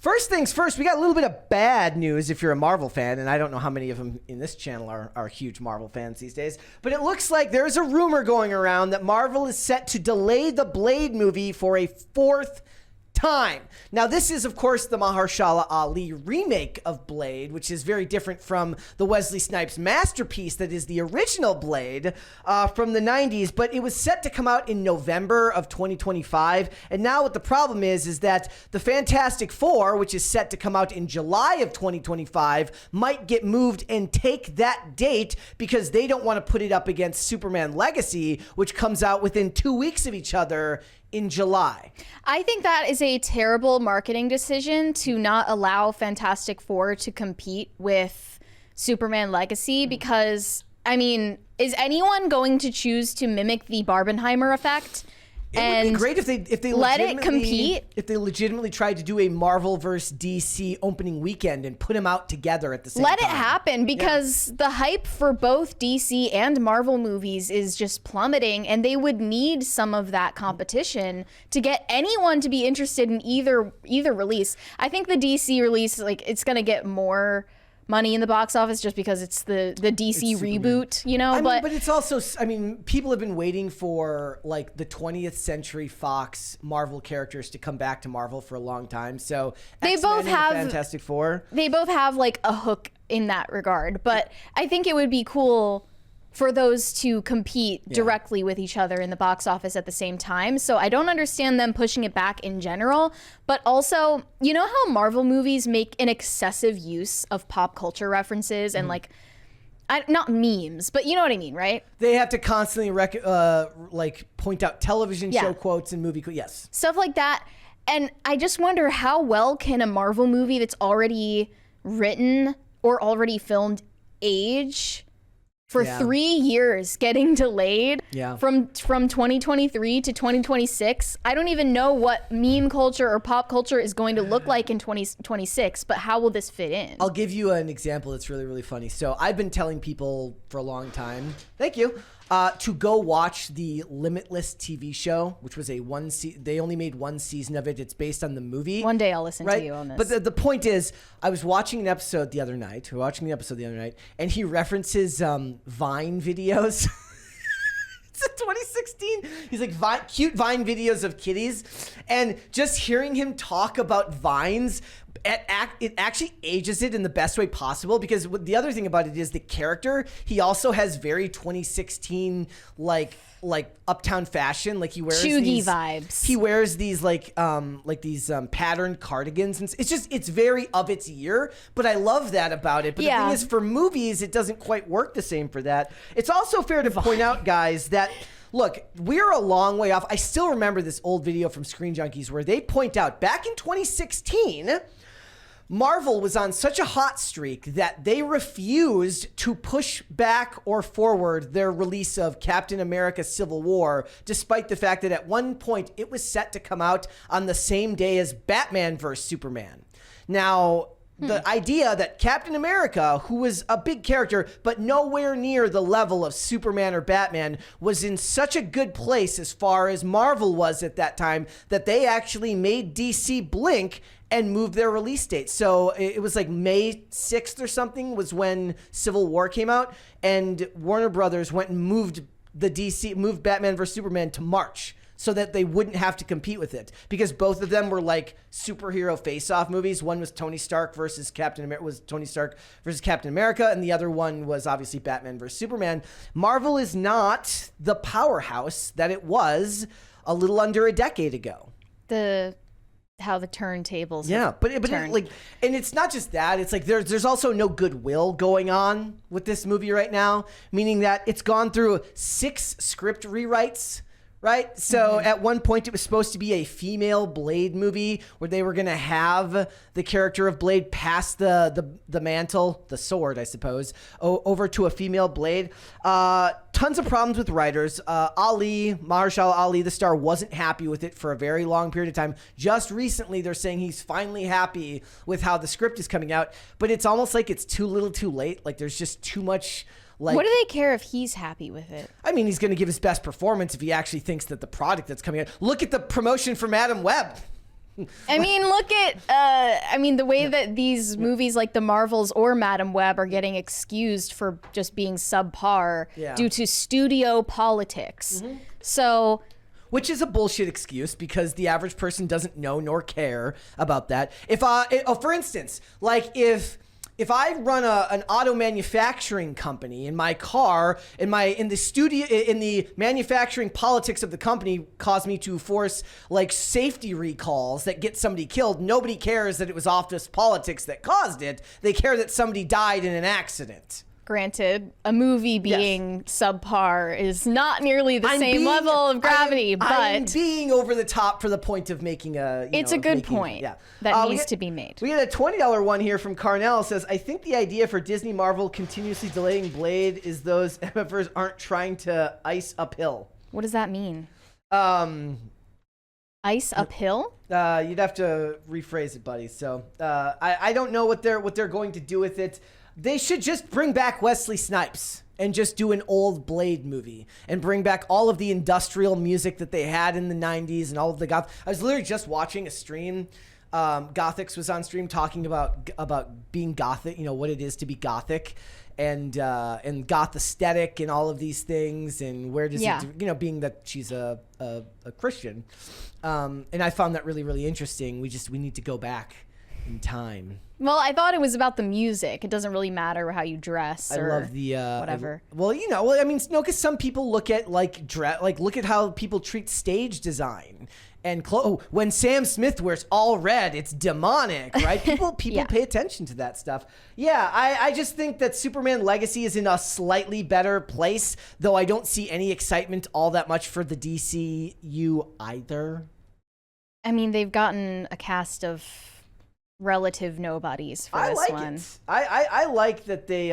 First things first, we got a little bit of bad news if you're a Marvel fan, and I don't know how many of them in this channel are huge Marvel fans these days, but it looks like there's a rumor going around that Marvel is set to delay the Blade movie for a fourth time. Now, this is, of course, the Mahershala Ali remake of Blade, which is very different from the Wesley Snipes masterpiece that is the original Blade from the 90s, but it was set to come out in November of 2025, and now what the problem is that the Fantastic Four, which is set to come out in July of 2025, might get moved and take that date because they don't want to put it up against Superman Legacy, which comes out within 2 weeks of each other in July. I think that is a terrible marketing decision to not allow Fantastic Four to compete with Superman Legacy because, I mean, is anyone going to choose to mimic the Barbenheimer effect? It would be great if they let it compete. If they legitimately tried to do a Marvel versus DC opening weekend and put them out together at the same time. Let it happen because the hype for both DC and Marvel movies is just plummeting, and they would need some of that competition to get anyone to be interested in either release. I think the DC release, like, it's gonna get more money in the box office just because it's the DC reboot, you know. But it's also, I mean, people have been waiting for like the 20th Century Fox Marvel characters to come back to Marvel for a long time. So they both have Fantastic Four. They both have like a hook in that regard, but I think it would be cool for those to compete directly with each other in the box office at the same time. So I don't understand them pushing it back in general, but also, you know how Marvel movies make an excessive use of pop culture references and like, not memes, but you know what I mean, right? They have to constantly like point out television show quotes and movie quotes. Yes. Stuff like that. And I just wonder how well can a Marvel movie that's already written or already filmed age for 3 years getting delayed from 2023 to 2026. I don't even know what meme culture or pop culture is going to look like in 2026, but how will this fit in? I'll give you an example that's really, really funny. So I've been telling people for a long time, thank you, to go watch the Limitless TV show, which was they only made one season of it. It's based on the movie. One day I'll listen to you on this. But the point is, I was watching an episode the other night, and he references Vine videos. It's a 2016. He's like cute Vine videos of kitties, and just hearing him talk about Vines, it actually ages it in the best way possible, because the other thing about it is the character, he also has very 2016 like uptown fashion. Like he wears Chugi vibes. He wears these like these patterned cardigans, and it's very of its year, but I love that about it. But the thing is, for movies, it doesn't quite work the same for that. It's also fair to point out, guys, that look, we're a long way off. I still remember this old video from Screen Junkies where they point out back in 2016, Marvel was on such a hot streak that they refused to push back or forward their release of Captain America Civil War, despite the fact that at one point it was set to come out on the same day as Batman vs. Superman. Now, the idea that Captain America, who was a big character, but nowhere near the level of Superman or Batman, was in such a good place as far as Marvel was at that time, that they actually made DC blink and moved their release date. So it was like May 6th or something was when Civil War came out, and Warner Brothers went and moved Batman vs. Superman to March, so that they wouldn't have to compete with it, because both of them were like superhero face-off movies. One was Tony Stark versus Captain America, and the other one was obviously Batman versus Superman. Marvel is not the powerhouse that it was a little under a decade ago. How the turntables but like, and it's not just that, it's like there's also no goodwill going on with this movie right now, meaning that it's gone through 6 script rewrites. Right? So at one point it was supposed to be a female Blade movie where they were going to have the character of Blade pass the mantle, the sword, I suppose, over to a female Blade. Tons of problems with writers. Mahershala Ali, the star, wasn't happy with it for a very long period of time. Just recently, they're saying he's finally happy with how the script is coming out, but it's almost like it's too little too late. Like there's just too much. Like, what do they care if he's happy with it? I mean, he's going to give his best performance if he actually thinks that the product that's coming out. Look at the promotion for Madam Web. I mean, look at, the way that these movies like The Marvels or Madam Web are getting excused for just being subpar due to studio politics. So... Which is a bullshit excuse because the average person doesn't know nor care about that. For instance, like if I run an auto manufacturing company and my car in the manufacturing politics of the company caused me to force like safety recalls that get somebody killed, nobody cares that it was office politics that caused it. They care that somebody died in an accident. Granted, a movie being subpar is not nearly the same level of gravity, but I'm being over the top for the point of making it's a good point that needs to be made. We get a $20 one here from Carnell. It says, I think the idea for Disney Marvel continuously delaying Blade is those MFers aren't trying to ice uphill. What does that mean? Ice uphill? You'd have to rephrase it, buddy. So I don't know what they're going to do with it. They should just bring back Wesley Snipes and just do an old Blade movie and bring back all of the industrial music that they had in the 90s and all of the goth. I was literally just watching a stream. Gothix was on stream talking about being gothic, what it is to be gothic and goth aesthetic and all of these things and where does it, being that she's a Christian. And I found that really, really interesting. We need to go back in time. Well, I thought it was about the music. It doesn't really matter how you dress or whatever. Because some people look at look at how people treat stage design and when Sam Smith wears all red, it's demonic, right? People pay attention to that stuff. Yeah, I just think that Superman Legacy is in a slightly better place, though I don't see any excitement all that much for the DCU either. I mean, they've gotten a cast of relative nobodies for this one. I like that they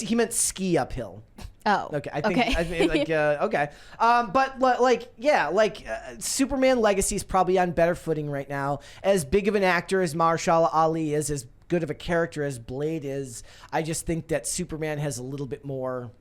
he meant ski uphill. Oh, okay. Okay. Superman Legacy is probably on better footing right now. As big of an actor as Mahershala Ali is, as good of a character as Blade is, I just think that Superman has a lot bit more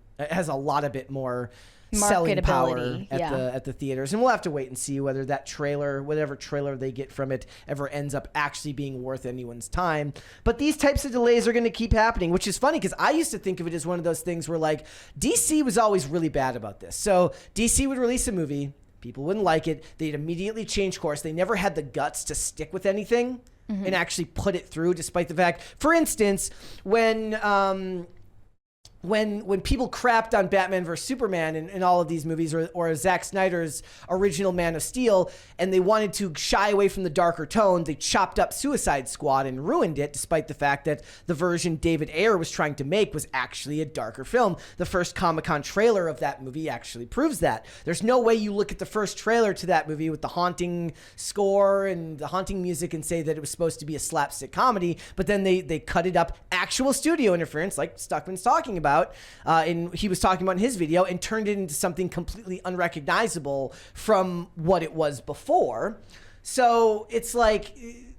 selling power at the theaters, and we'll have to wait and see whether that trailer, whatever trailer they get from it, ever ends up actually being worth anyone's time. But these types of delays are going to keep happening, which is funny because I used to think of it as one of those things where like DC was always really bad about this. So DC would release a movie, people wouldn't like it, they'd immediately change course. They never had the guts to stick with anything and actually put it through, despite the fact, for instance, when people crapped on Batman vs. Superman in all of these movies or Zack Snyder's original Man of Steel, and they wanted to shy away from the darker tone, they chopped up Suicide Squad and ruined it, despite the fact that the version David Ayer was trying to make was actually a darker film. The first Comic-Con trailer of that movie actually proves that. There's no way you look at the first trailer to that movie with the haunting score and the haunting music and say that it was supposed to be a slapstick comedy, but then they cut it up, actual studio interference, like Stuckman's talking about, and he was talking about in his video, and turned it into something completely unrecognizable from what it was before. So it's like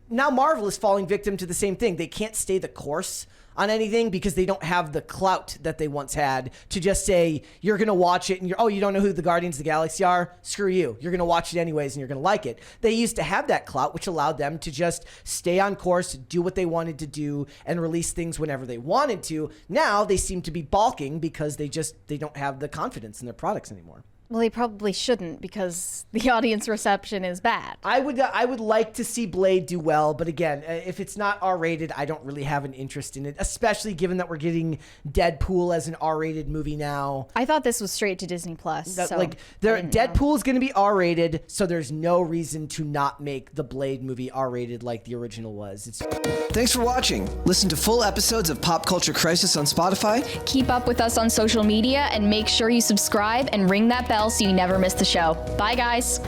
now Marvel is falling victim to the same thing. They can't stay the course on anything because they don't have the clout that they once had to just say, you're going to watch it and you don't know who the Guardians of the Galaxy are? Screw you. You're going to watch it anyways and you're going to like it. They used to have that clout, which allowed them to just stay on course, do what they wanted to do, and release things whenever they wanted to. Now they seem to be balking because they don't have the confidence in their products anymore. Well, they probably shouldn't because the audience reception is bad. I would like to see Blade do well, but again, if it's not R-rated, I don't really have an interest in it, especially given that we're getting Deadpool as an R-rated movie now. I thought this was straight to Disney Plus. Deadpool is going to be R-rated, so there's no reason to not make the Blade movie R-rated like the original was. Thanks for watching. Listen to full episodes of Pop Culture Crisis on Spotify. Keep up with us on social media and make sure you subscribe and ring that bell so you never miss the show. Bye, guys.